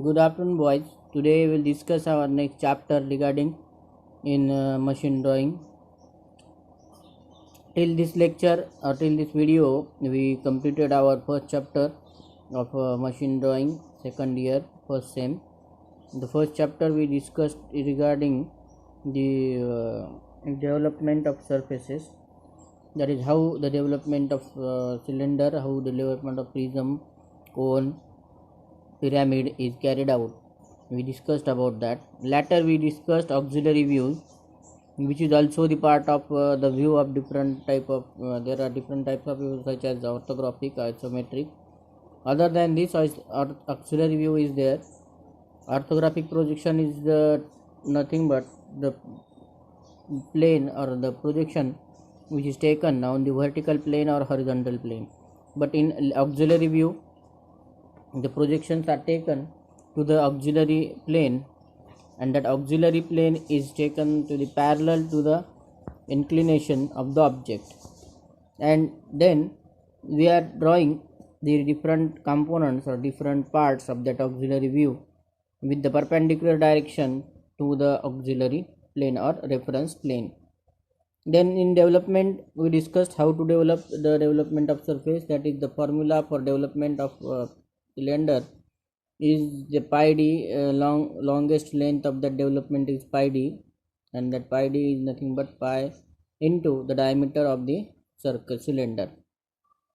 Good afternoon, boys. Today we'll discuss our next chapter regarding in machine drawing. Till this lecture or till this video, we completed our first chapter of machine drawing, second year, first sem. The first chapter we discussed regarding the development of surfaces. That is how the development of cylinder, how the development of prism, cone, pyramid is carried out. We discussed about that. Later we discussed auxiliary views, which is also the part of the view of different type of there are different types of views such as orthographic, isometric. Other than this, auxiliary view is there. Orthographic projection is nothing but the plane or the projection which is taken on the vertical plane or horizontal plane. But in auxiliary view, the projections are taken to the auxiliary plane, and that auxiliary plane is taken to the parallel to the inclination of the object, and then we are drawing the different components or different parts of that auxiliary view with the perpendicular direction to the auxiliary plane or reference plane. Then in development we discussed how to develop the development of surface. That is, the formula for development of cylinder is the pi d. Longest length of that development is pi d, and that pi d is nothing but pi into the diameter of the circle cylinder.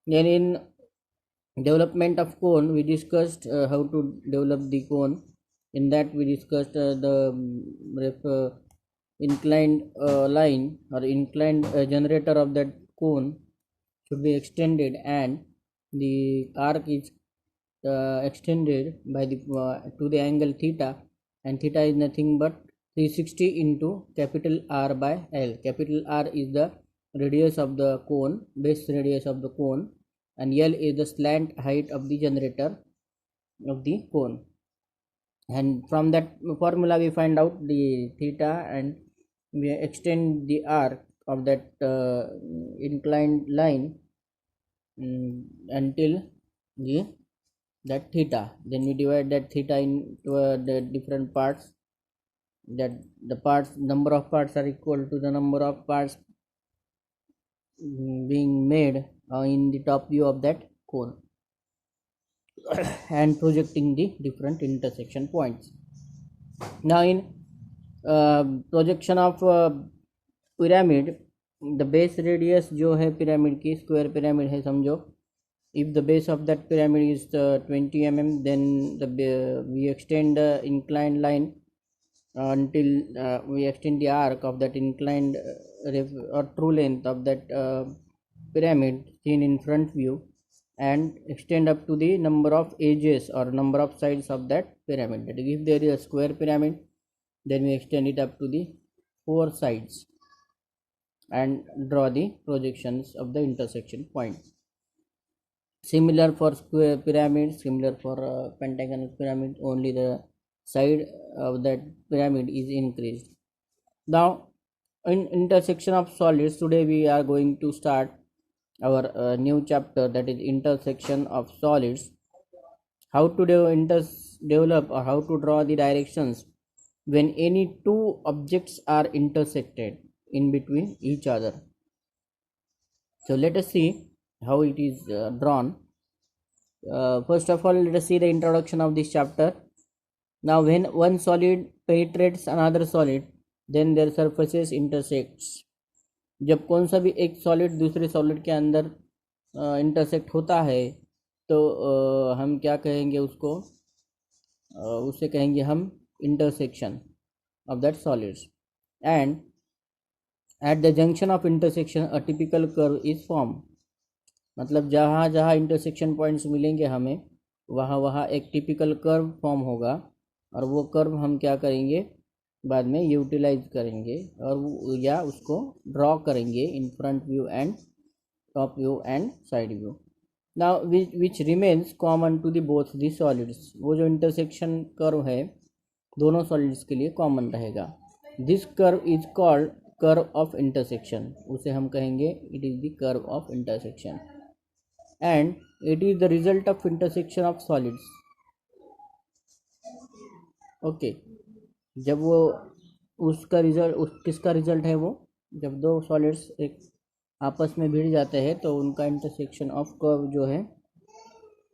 Then in development of cone we discussed how to develop the cone. In that we discussed the inclined line or inclined generator of that cone should be extended, and the arc is extended by the to the angle theta, and theta is nothing but 360 into capital R by L. Capital R is the radius of the cone, base radius of the cone, and L is the slant height of the generator of the cone. And from that formula we find out the theta, and we extend the arc of that inclined line until that theta. Then we divide that theta into the different parts, that the parts number of parts are equal to the number of parts being made in the top view of that cone and projecting the different intersection points. Now in projection of pyramid, the base radius जो है pyramid की, square pyramid है समझो. If the base of that pyramid is 20 mm, then we extend the inclined line until we extend the arc of that inclined or true length of that pyramid seen in front view, and extend up to the number of edges or number of sides of that pyramid. That is, if there is a square pyramid, then we extend it up to the 4 sides and draw the projections of the intersection point. Similar for square pyramid, similar for pentagonal pyramid, only the side of that pyramid is increased. Now in intersection of solids, today we are going to start our new chapter, that is intersection of solids. How to develop or how to draw the directions when any two objects are intersected in between each other. So let us see how it is drawn. First of all, let us see the introduction of this chapter. Now when one solid penetrates another solid, then their surfaces intersects. जब कौन सा भी एक solid दूसरे solid के अंदर intersect होता है, तो हम क्या कहेंगे उसको, उसे कहेंगे हम intersection of that solids. And at the junction of intersection a typical curve is formed. मतलब जहाँ जहाँ इंटरसेक्शन पॉइंट्स मिलेंगे हमें, वहाँ वहाँ एक टिपिकल कर्व फॉर्म होगा, और वो कर्व हम क्या करेंगे, बाद में यूटिलाइज करेंगे और या उसको ड्रॉ करेंगे in front view and top view and side view. Now which remains common to the both the solids. वो जो इंटरसेक्शन कर्व है दोनों सॉलिड्स के लिए कॉमन रहेगा. This curve is called curve of intersection. उसे हम कहेंगे it is the curve of intersection, and it is the result of intersection of solids. Okay, जब वो उसका रिजल्ट किसका रिजल्ट है वो, जब दो सॉलिड्स एक आपस में भिड़ जाते हैं तो उनका इंटरसेक्शन ऑफ कर्व जो है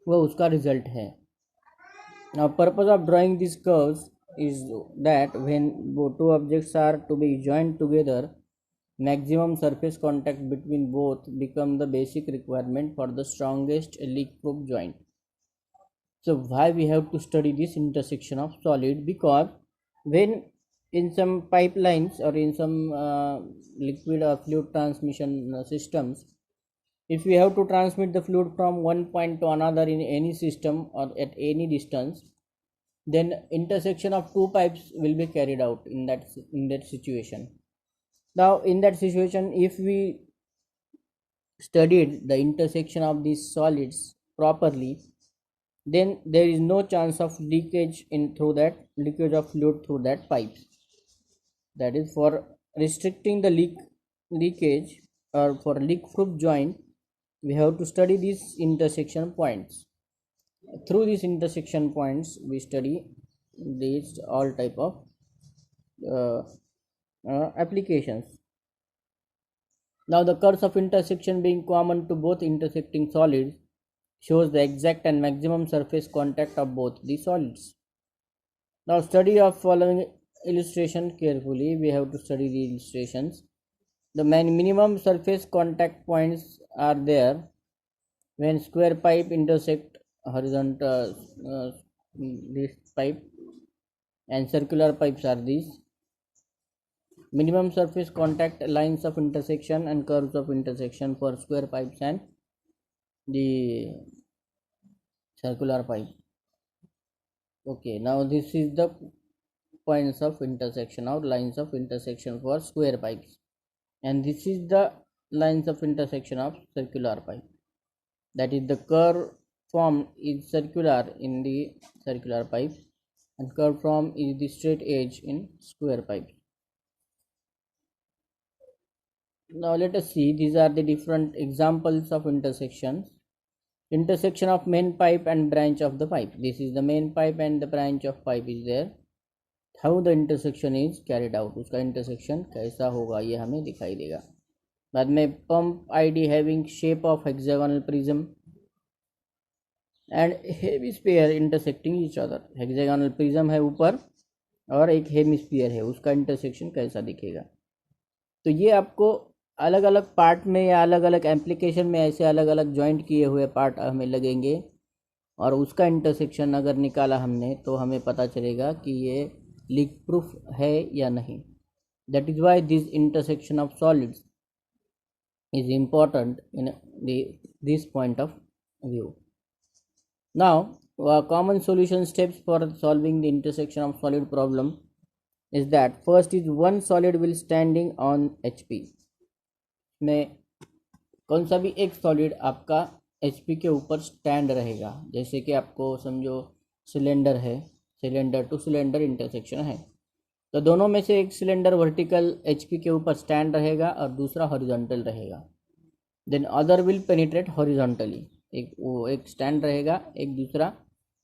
वो उसका रिजल्ट है. Now, purpose of drawing these curves is that when two objects are to be joined together, maximum surface contact between both become the basic requirement for the strongest leak-proof joint. So, why we have to study this intersection of solid? Because when in some pipelines or in some liquid or fluid transmission systems, if we have to transmit the fluid from one point to another in any system or at any distance, then intersection of two pipes will be carried out in that situation. Now in that situation, if we studied the intersection of these solids properly, then there is no chance of leakage of fluid through that pipes. That is, for restricting the leakage or for leak proof joint, we have to study these intersection points. Through these intersection points we study these all type of uh, applications. Now the curves of intersection being common to both intersecting solids shows the exact and maximum surface contact of both the solids. Now study of following illustration carefully. We have to study the illustrations. The minimum surface contact points are there when square pipe intersect horizontal this pipe, and circular pipes are these. Minimum surface contact lines of intersection and curves of intersection for square pipes and the circular pipe. Okay, now this is the points of intersection or lines of intersection for square pipes, and this is the lines of intersection of circular pipe. That is, the curve formed is circular in the circular pipe and curve form is the straight edge in square pipe. Now let us see, these are the different examples of intersections. Intersection of main pipe and branch of the pipe. This is the main pipe and the branch of pipe is there. How the intersection is carried out, उसका intersection कैसा होगा ये हमें दिखाई देगा. बाद में pump ID having shape of hexagonal prism and hemisphere intersecting each other. Hexagonal prism है ऊपर और एक hemisphere है, उसका intersection कैसा दिखेगा. तो ये आपको अलग अलग पार्ट में या अलग अलग एप्लीकेशन में ऐसे अलग अलग जॉइंट किए हुए पार्ट हमें लगेंगे और उसका इंटरसेक्शन अगर निकाला हमने तो हमें पता चलेगा कि ये लीक प्रूफ है या नहीं. That is why this intersection of solids is important in this point of view. Now, common solution steps for solving the intersection of solid problem is that first is one solid will standing on HP. में कौन सा भी एक solid आपका HP के ऊपर stand रहेगा. जैसे कि आपको समझो सिलेंडर है, सिलेंडर टू सिलेंडर इंटरसेक्शन है, तो दोनों में से एक सिलेंडर वर्टिकल HP के ऊपर स्टैंड रहेगा और दूसरा हॉरिजॉन्टल रहेगा. Then other will penetrate horizontally. एक स्टैंड रहेगा,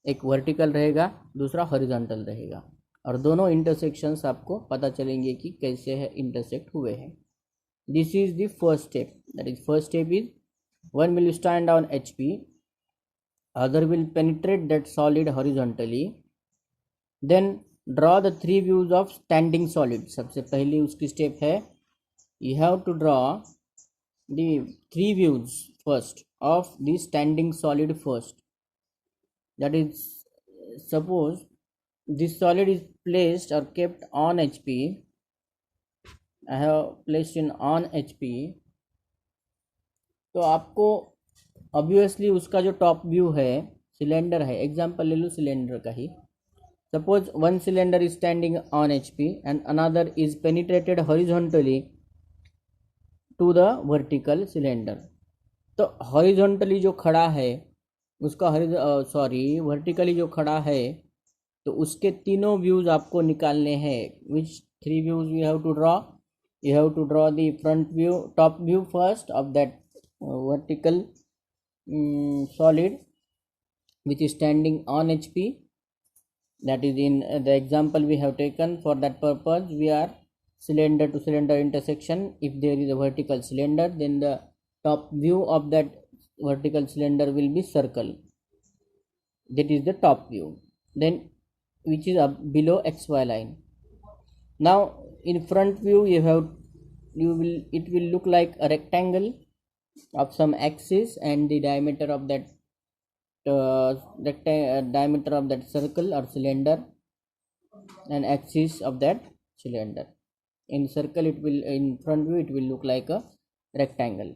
एक वर्टिकल रहेगा, दूसरा हॉरिजॉन्टल रहेगा और दोनों इंटरसेक्शंस आपको पता चलेंगे कि कैसे है इंटरसेक्ट हुए हैं. This is the first step. That is first step is one will stand on HP, other will penetrate that solid horizontally. Then draw the three views of standing solid. सबसे पहली उसकी स्टेप है, you have to draw the three views first of the standing solid first. That is, suppose this solid is placed or kept on HP. I have placed in on HP. तो आपको obviously उसका जो top view है, cylinder है, example ले लो cylinder का ही. Suppose one cylinder is standing on HP and another is penetrated horizontally to the vertical cylinder. तो हॉरिजॉन्टली जो खड़ा है उसका वर्टिकली जो खड़ा है तो उसके तीनों व्यूज आपको निकालने हैं. Which three views you have to draw? You have to draw the front view, top view first of that vertical solid which is standing on HP. That is in the example we have taken. For that purpose we are cylinder to cylinder intersection. If there is a vertical cylinder, then the top view of that vertical cylinder will be circle. That is the top view, then which is up below xy line. Now in front view it will look like a rectangle of some axis, and the diameter of that diameter of that circle or cylinder and axis of that cylinder. In circle it will, in front view it will look like a rectangle.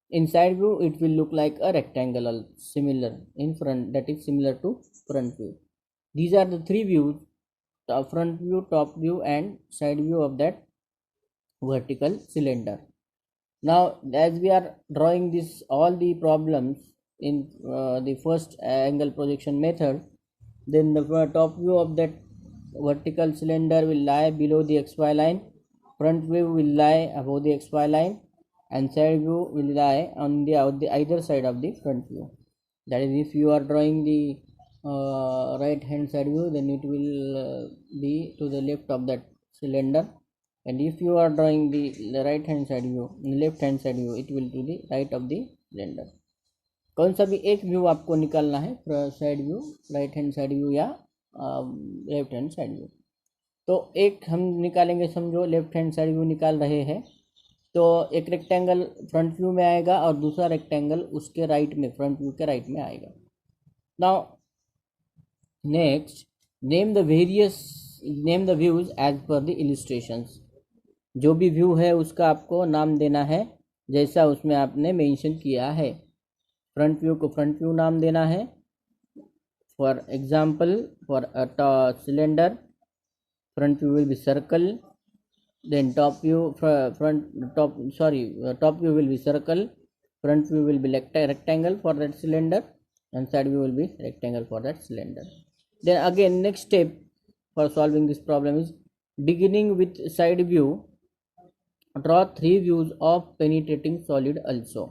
In side view it will look like a rectangle similar in front, that is similar to front view. These are the three views: front view, top view and side view of that vertical cylinder. Now as we are drawing this all the problems in the first angle projection method, then the top view of that vertical cylinder will lie below the xy line, front view will lie above the xy line, and side view will lie on the either side of the front view. That is, if you are drawing the right hand side view, then it will be to the left of that cylinder, and if you are drawing the right hand side view, left hand side view, it will to the right of the cylinder. कौन सा भी एक view आपको निकालना है, side view, right hand side view या left hand side view. तो एक हम निकालेंगे, समझो लेफ्ट हैंड साइड व्यू निकाल रहे हैं, तो एक रेक्टेंगल फ्रंट व्यू में आएगा और दूसरा रेक्टेंगल उसके राइट में, फ्रंट व्यू के राइट में आएगा. Now next, name the views as per the illustrations. जो भी व्यू है उसका आपको नाम देना है जैसा उसमें आपने मेंशन किया है. फ्रंट व्यू को फ्रंट व्यू नाम देना है. For example, for a cylinder, front view will be circle, then top view top view will be circle, front view will be rectangle for that cylinder, and side view will be rectangle for that cylinder. Then again, next step for solving this problem is, beginning with side view, draw three views of penetrating solid also.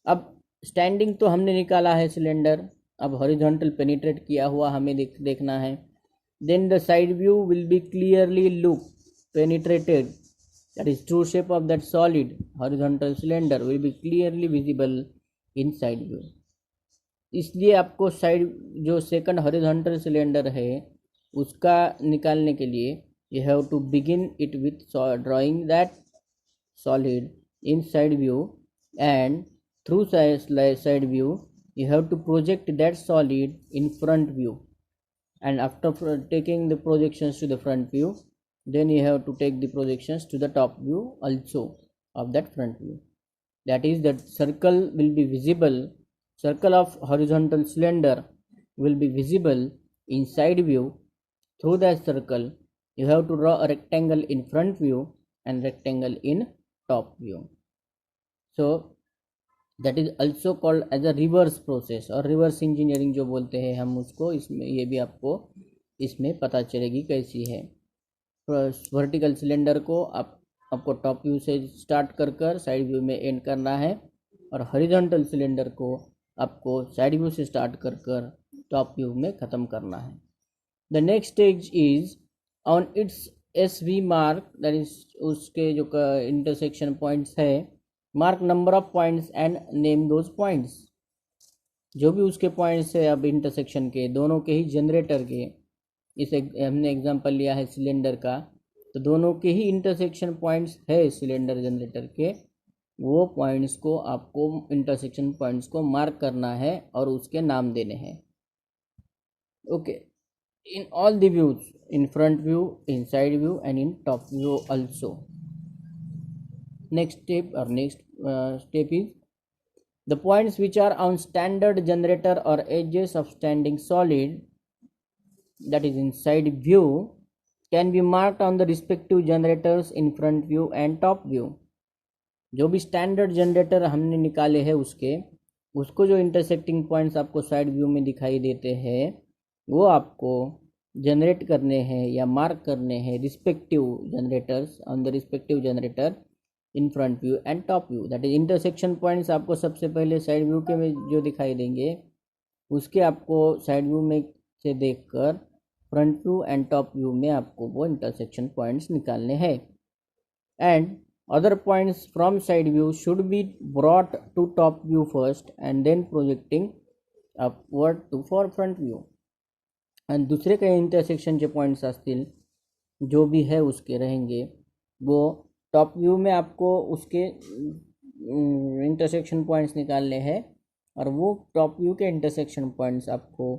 अब standing तो हमने निकाला है cylinder, अब horizontal penetrate किया हुआ हमें देखना है. Then the side view will be clearly penetrated, that is true shape of that solid horizontal cylinder will be clearly visible in side view. इसलिए आपको साइड जो सेकंड हॉरिजॉन्टल सिलेंडर है उसका निकालने के लिए you have to begin it with drawing that solid in side view, and through side view you have to project that solid in front view. And after taking the projections to the front view, then you have to take the projections to the top view also of that front view. That is, that circle will be visible, circle of horizontal cylinder will be visible in side view. Through that circle you have to draw a rectangle in front view and rectangle in top view. So that is also called as a reverse process और reverse engineering जो बोलते हैं हम उसको. इसमें ये भी आपको इसमें पता चलेगी कैसी है. वर्टिकल सिलेंडर को आपको टॉप व्यू से स्टार्ट कर साइड व्यू में एंड करना है, और हॉरिजॉन्टल सिलेंडर को आपको साइड व्यू से स्टार्ट कर टॉप व्यू में ख़त्म करना है. The next stage is on it's SV mark, that is उसके जो इंटरसेक्शन पॉइंट्स है, mark number of points and name those points. जो भी उसके पॉइंट्स है अब इंटरसेक्शन के, दोनों के ही जनरेटर के, इसे हमने एग्जांपल लिया है सिलेंडर का, तो दोनों के ही इंटरसेक्शन पॉइंट्स है सिलेंडर जनरेटर के, वो पॉइंट्स को आपको इंटरसेक्शन पॉइंट्स को मार्क करना है और उसके नाम देने हैं. Okay, in all the views, in front view, in side view and in top view also. Next step is, the points which are on standard generator or edges of standing solid, that is in side view, can be marked on the respective generators in front view and top view. जो भी standard generator हमने निकाले हैं उसको जो intersecting points आपको side view में दिखाई देते हैं वो आपको जनरेट करने हैं या मार्क करने हैं respective generators on the respective generator in front view and top view. That is intersection points आपको सबसे पहले साइड व्यू के में जो दिखाई देंगे उसके आपको साइड व्यू में से देखकर front view and top view में आपको वो इंटरसेक्शन पॉइंट्स निकालने हैं. And other points from side view should be brought to top view first and then projecting upward to for front view. and दूसरे कई इंटरसेक्शन के पॉइंट्स असतील जो भी है उसके रहेंगे वो टॉप व्यू में आपको उसके इंटरसेक्शन पॉइंट्स निकालने हैं और वो टॉप व्यू के इंटरसेक्शन पॉइंट्स आपको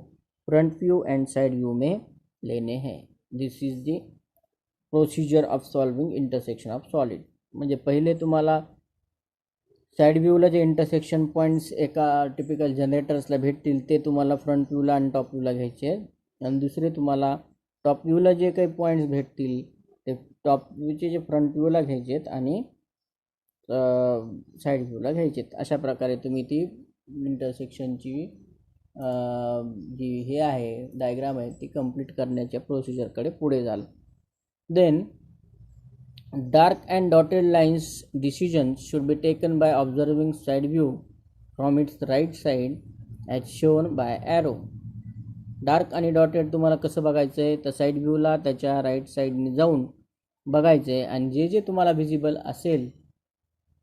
front view and side view में लेने हैं. This is the procedure of solving intersection of solid. म्हणजे पहिले तुम्हाला साईड व्ह्यूला जे इंटरसेक्शन पॉईंट्स एका टिपिकल जनरेटर्सला भेटतील ते तुम्हाला फ्रंट व्ह्यूला आणि टॉप व्ह्यूला घ्यायचे आहेत. आणि दुसरे तुम्हाला टॉप व्ह्यूला जे काही पॉईंट्स भेटतील ते टॉप व्ह्यूचे जे फ्रंट व्ह्यूला घ्यायचे आहेत आणि साईड व्ह्यूला घ्यायचे आहेत. अशा प्रकारे तुम्ही ती इंटरसेक्शनची जी हे आहे डायग्राम आहे ती कंप्लीट करण्याच्या प्रोसिजरकडे पुढे जाल. Then dark and dotted lines decisions should be taken by observing side view from its right side as shown by arrow. Dark आणि डॉटेड तुम्हाला कसं बघायचं आहे तर साईड व्ह्यूला त्याच्या राईट साईडने जाऊन बघायचं आहे आणि जे जे तुम्हाला व्हिजिबल असेल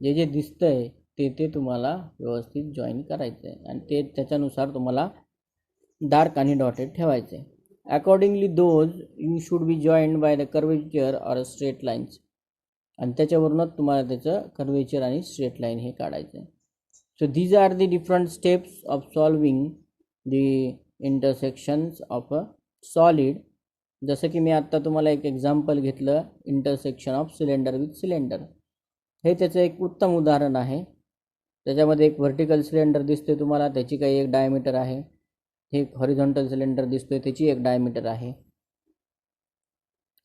जे जे दिसतंय ते तुम्हाला व्यवस्थित जॉईन करायचं आहे आणि ते त्याच्यानुसार तुम्हाला डार्क आणि डॉटेड ठेवायचं आहे. Accordingly those you should be joined bye the curvature or straight lines. आणि त्याच्यावरूनच तुम्हाला त्याचं कर्वेचर आणि स्ट्रेट लाईन हे काढायचं आहे. So these are the different steps of solving the intersections of a solid. जसं की मी आत्ता तुम्हाला एक एक्झाम्पल घेतलं intersection of cylinder with cylinder. हे त्याचं एक उत्तम उदाहरण आहे. त्याच्यामध्ये एक व्हर्टिकल सिलेंडर दिसते तुम्हाला त्याची काही एक डायमीटर आहे. हे एक हॉरिझॉन्टल सिलेंडर दिसतोय त्याची एक डायमीटर आहे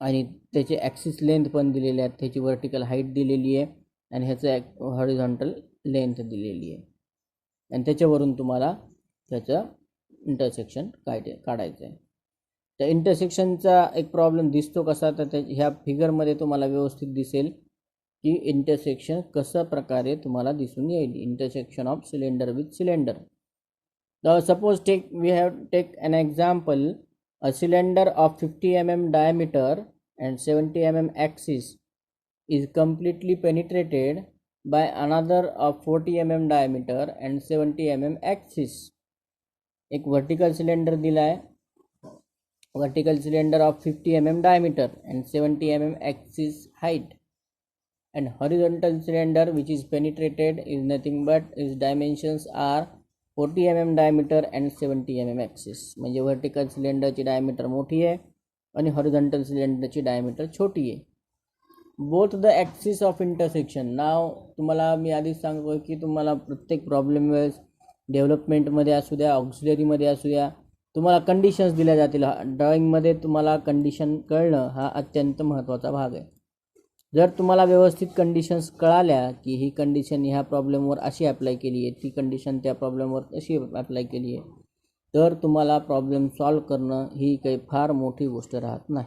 आणि त्याचे ॲक्सिस लेंथ पण दिलेले आहेत. त्याची व्हर्टिकल हाईट दिलेली आहे आणि ह्याचं हॉरिझॉन्टल लेंथ दिलेली आहे आणि त्याच्यावरून तुम्हाला त्याचं इंटरसेक्शन काढायचं आहे. त्या इंटरसेक्शनचा एक प्रॉब्लेम दिसतो कसा तर ह्या फिगरमध्ये तुम्हाला व्यवस्थित दिसेल की इंटरसेक्शन कसं प्रकारे तुम्हाला दिसून येईल. Intersection of cylinder with cylinder. Suppose we have take an example. A cylinder of 50 mm diameter and 70 mm axis is completely penetrated by another of 40 mm diameter and 70 mm axis. एक vertical cylinder दिला है. Vertical cylinder of 50 mm diameter and 70 mm axis height, and horizontal cylinder which is penetrated is nothing but its dimensions are 40 mm diameter and 70 mm axis. म्हणजे vertical सिलेंडरची diameter मोठी आहे आणि horizontal सिलेंडरची diameter छोटी आहे. Both the axis of intersection. नाव तुम्हाला मी आधीच सांगतो की तुम्हाला प्रत्येक प्रॉब्लेम वेळेस डेव्हलपमेंटमध्ये असू द्या ऑक्सिलरीमध्ये असू द्या तुम्हाला कंडिशन्स दिल्या जातील. ड्रॉइंगमध्ये तुम्हाला कंडिशन कळणं हा अत्यंत महत्त्वाचा भाग आहे. जर तुम्हाला व्यवस्थित कंडिशन्स कळाल्या की ही कंडिशन ह्या प्रॉब्लेमवर अशी अप्लाय केली आहे ती कंडिशन त्या प्रॉब्लेमवर तशी अप्लाय केली आहे तर तुम्हाला प्रॉब्लेम सॉल्व करणं ही काही फार मोठी गोष्ट राहत नाही.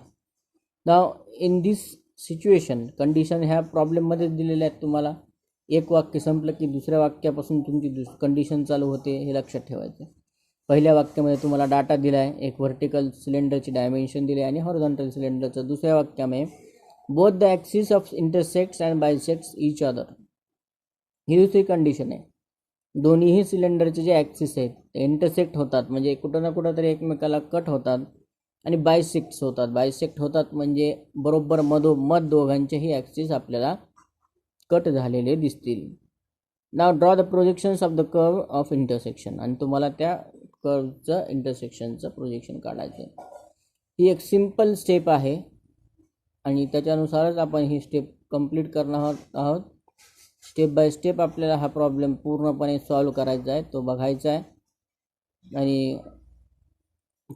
नाव इन दिस सिच्युएशन कंडिशन ह्या प्रॉब्लेममध्येच दिलेल्या आहेत. तुम्हाला एक वाक्य संपलं की दुसऱ्या वाक्यापासून तुमची कंडिशन चालू होते हे लक्षात ठेवायचं. पहिल्या वाक्यामध्ये तुम्हाला डाटा दिला आहे. एक व्हर्टिकल सिलेंडरची डायमेन्शन दिली आहे आणि हॉरिझॉन्टल सिलेंडरचं. दुसऱ्या वाक्यामध्ये both the axis of intersects and bisects each other. ही दुसरी कंडिशन आहे. दोन्हीही सिलेंडरचे जे ॲक्सिस आहेत ते इंटरसेक्ट होतात म्हणजे कुठं ना कुठं तरी एकमेकाला कट होतात आणि बायसेक्ट्स होतात. बायसेक्ट होतात म्हणजे बरोबर मधोमध दोघांचेही ॲक्सिस आपल्याला कट झालेले दिसतील. Now draw the projections of the curve of intersection. आणि तुम्हाला त्या कर्वचं इंटरसेक्शनचं प्रोजेक्शन काढायचं आहे. ही एक सिम्पल स्टेप आहे आणि त्याच्यानुसारच आपण ही स्टेप कंप्लीट करणार आहोत. स्टेप बाय स्टेप आपल्याला हा प्रॉब्लेम पूर्णपणे सॉल्व करायचा आहे तो बघायचा आहे आणि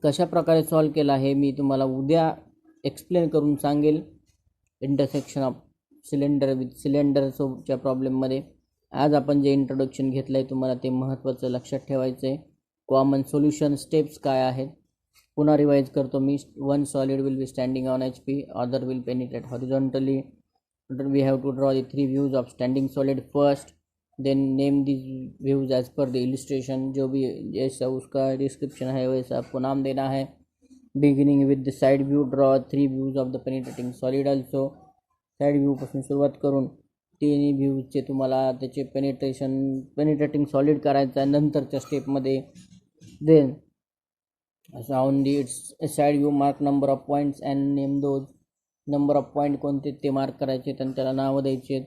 कशा प्रकारे सॉल्व केला हे मी तुम्हाला उद्या एक्सप्लेन करून सांगेल. इंटरसेक्शन ऑफ सिलेंडर विथ सिलेंडरच्या प्रॉब्लेममध्ये आज आपण जे इंट्रोडक्शन घेतलं आहे तुम्हाला ते महत्त्वाचं लक्षात ठेवायचं आहे. कॉमन सोल्युशन स्टेप्स काय आहेत पुन्हा रिवाइज करतो मी. One solid will be standing on HP, other will penetrate horizontally. We have to draw the 3 views of standing solid first, then name this views as per the illustration. जो भी जैसा उसका description है वैसा आपको नाम देना है. Beginning with the side view, draw 3 views of the penetrating solid also. Side व्ह्यूपासून सुरुवात करून तिन्ही व्ह्यूजचे तुम्हाला त्याचे पेनिट्रेटिंग सॉलिड करायचं आहे नंतरच्या स्टेपमध्ये. Then on the its side view mark number of points and name those. Number of point कोणते ते मार्क करायचे आणि त्याला नावं द्यायचे.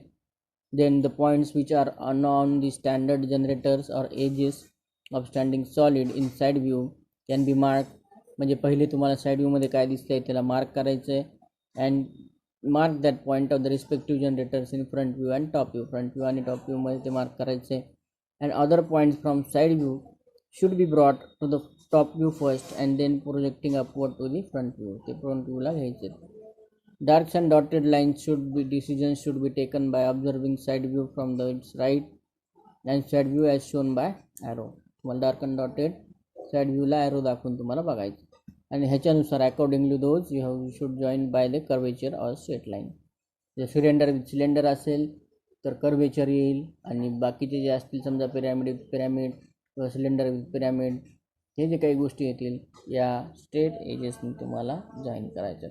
Then the points which are on the standard generators or edges of standing solid in side view can be mark. म्हणजे पहिले तुम्हाला साईड व्ह्यूमध्ये काय दिसतं आहे त्याला मार्क करायचं आहे. And mark that point of the respective generators in front view and top view. Front view आणि टॉप व्ह्यूमध्ये ते मार्क करायचे आहे. And other points from side view should be brought to the top view first and then projecting upward to the front view. ते front व्ह्यूला घ्यायचे. Darks and dotted lines decisions should be taken by observing side view from the its right and side view as shown by arrow. तुम्हाला dark and dotted side व्ह्यूला arrow दाखवून तुम्हाला बघायचं. आणि ह्याच्यानुसार accordingly those you should join by the curvature or straight line. जर cylinder असेल तर कर्वेचर येईल आणि बाकीचे जे असतील समजा पिरॅमिड किंवा सिलेंडर विथ पिरॅमिड हे जे काही गोष्टी येतील या स्ट्रेट एजेसनी तुम्हाला जॉईन करायच्या.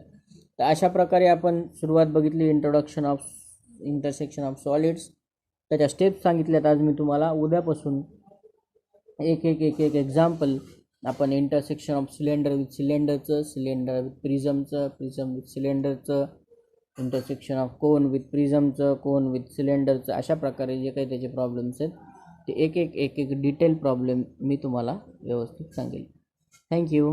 तर अशा प्रकारे आपण सुरुवात बघितली introduction of intersection of solids. त्याच्या स्टेप्स सांगितल्यात आज मी तुम्हाला. उद्यापासून एक एक्झाम्पल आपण इंटरसेक्शन ऑफ सिलेंडर विथ सिलेंडरचं, सिलेंडर विथ प्रिझमचं, प्रिझम विथ सिलेंडरचं, इंटरसेक्शन ऑफ कोन विथ प्रिझमचं, कोन विथ सिलेंडरचं, अशा प्रकारे जे काही त्याचे प्रॉब्लेम्स आहेत ते एक डिटेल प्रॉब्लेम मी तुम्हाला व्यवस्थित सांगेल. थँक्यू.